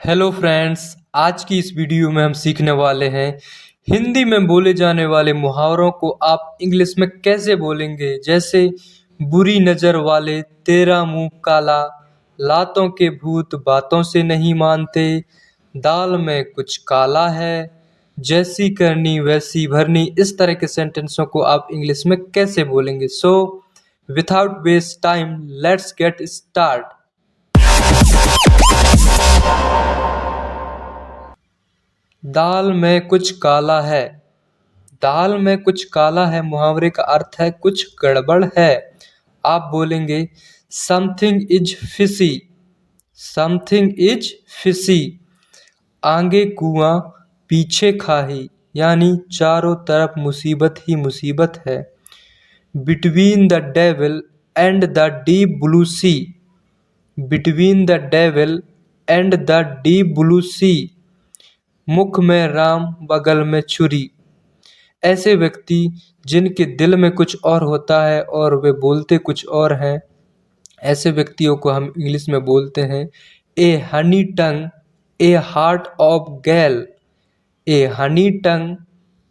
Hello friends, आज की इस वीडियो में हम सीखने वाले हैं हिंदी में बोले जाने वाले मुहावरों को आप इंग्लिश में कैसे बोलेंगे। जैसे बुरी नज़र वाले तेरा मुंह काला, लातों के भूत बातों से नहीं मानते, दाल में कुछ काला है, जैसी करनी वैसी भरनी। इस तरह के सेंटेंसों को आप इंग्लिश में कैसे बोलेंगे। So without waste time let's get start. दाल में कुछ काला है। दाल में कुछ काला है मुहावरे का अर्थ है कुछ गड़बड़ है। आप बोलेंगे something is fishy. Something is fishy. आगे कुआं पीछे खाही, यानी चारों तरफ मुसीबत ही मुसीबत है। Between the devil and the deep blue sea. Between the devil and the deep blue sea. मुख में राम बगल में छुरी। ऐसे व्यक्ति जिनके दिल में कुछ और होता है और वे बोलते कुछ और हैं, ऐसे व्यक्तियों को हम इंग्लिश में बोलते हैं ए हनी टंग, ए हार्ट ऑफ गैल। ए हनी टंग,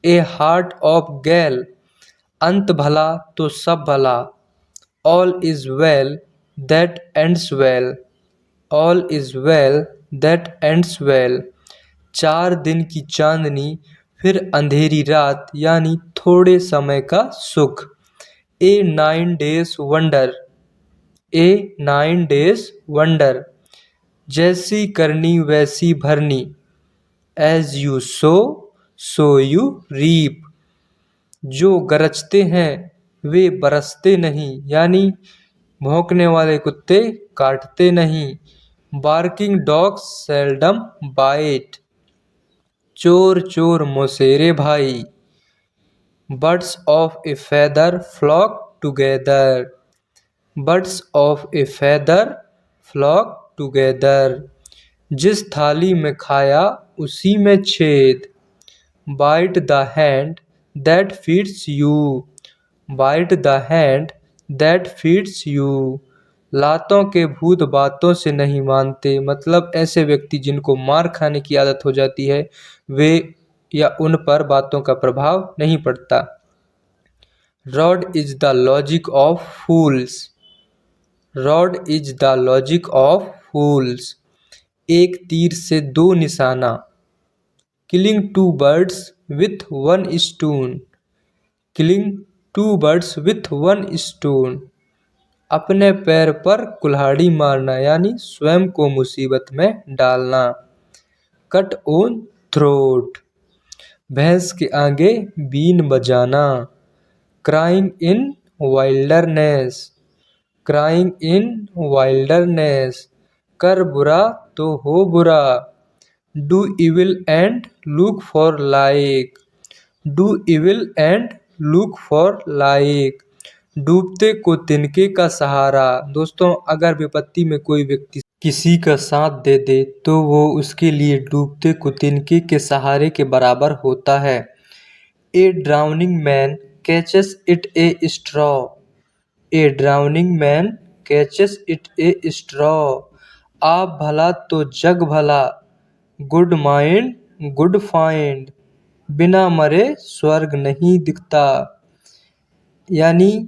ए हार्ट ऑफ गैल। अंत भला तो सब भला। All is well that ends well. All is well that ends well. 4 दिन की चांदनी फिर अंधेरी रात, यानी थोड़े समय का सुख। A 9 days wonder. A 9 days wonder. जैसी करनी वैसी भरनी। As you sow you reap. जो गरजते हैं वे बरसते नहीं, यानी भौंकने वाले कुत्ते काटते नहीं। Barking dogs seldom bite. चोर चोर मौसेरे भाई। Birds of a feather flock together. Birds of a feather flock together. जिस थाली में खाया उसी में छेद। Bite the hand that feeds you. Bite the hand that feeds you. लातों के भूत बातों से नहीं मानते, मतलब ऐसे व्यक्ति जिनको मार खाने की आदत हो जाती है, वे या उन पर बातों का प्रभाव नहीं पड़ता। Rod is the logic of fools. Rod is the logic of fools. एक तीर से 2 निशाना। Killing 2 birds with 1 stone. Killing 2 birds with 1 stone. अपने पैर पर कुल्हाड़ी मारना, यानी स्वयं को मुसीबत में डालना। Cut on throat. भैंस के आगे बीन बजाना। Crying in wilderness. Crying in wilderness. कर बुरा तो हो बुरा। Do evil and look for like. Do evil and look for like. डूबते को तिनके का सहारा। दोस्तों, अगर विपत्ति में कोई व्यक्ति किसी का साथ दे दे तो वो उसके लिए डूबते को तिनके के सहारे के बराबर होता है। A drowning man catches it a straw. A drowning man catches it a straw. आप भला तो जग भला। Good mind good find. बिना मरे स्वर्ग नहीं दिखता। यानी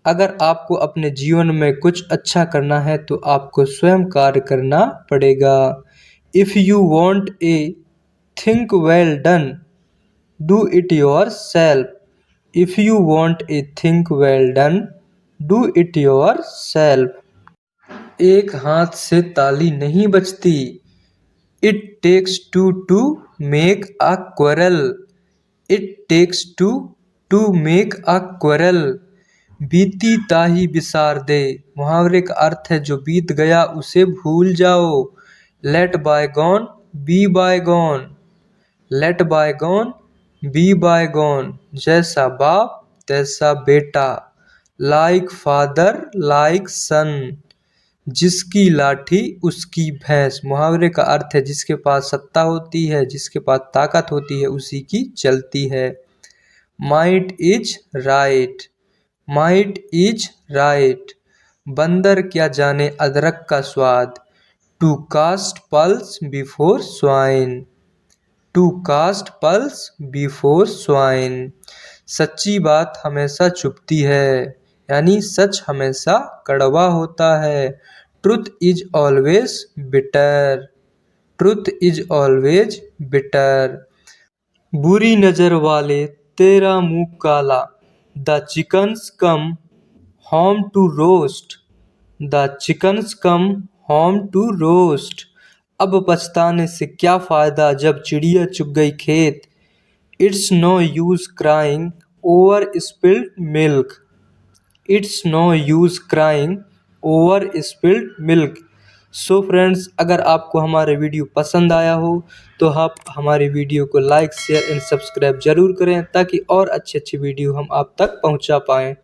अगर आपको अपने जीवन में कुछ अच्छा करना है तो आपको स्वयं कार्य करना पड़ेगा। If you want A think well done, do it your self. If you want A think well done, do it your self. एक हाथ से ताली नहीं बजती। It takes to make a quarrel. It takes to make a quarrel. बीती ताही बिसार दे। मुहावरे का अर्थ है जो बीत गया उसे भूल जाओ। Let bygone be bygone. Let bygone be bygone. जैसा बाप तैसा बेटा। Like father like son. जिसकी लाठी उसकी भैंस। मुहावरे का अर्थ है जिसके पास सत्ता होती है, जिसके पास ताकत होती है, उसी की चलती है। Might is right. Might is right. बंदर क्या जाने अदरक का स्वाद। To cast pearls before swine, to cast pearls before swine. सच्ची बात हमेशा चुभती है, यानी सच हमेशा कड़वा होता है। Truth is always bitter, truth is always bitter. बुरी नजर वाले तेरा मुंह काला, the chickens come home to roost, the chickens come home to roost. अब पछताने से क्या फायदा जब चिड़िया चुग गई खेत। It's no use crying over spilled milk, it's no use crying over spilled milk. So friends, अगर आपको हमारे वीडियो पसंद आया हो तो आप हमारे वीडियो को लाइक शेयर एंड सब्सक्राइब जरूर करें, ताकि और अच्छी अच्छी वीडियो हम आप तक पहुंचा पाएँ।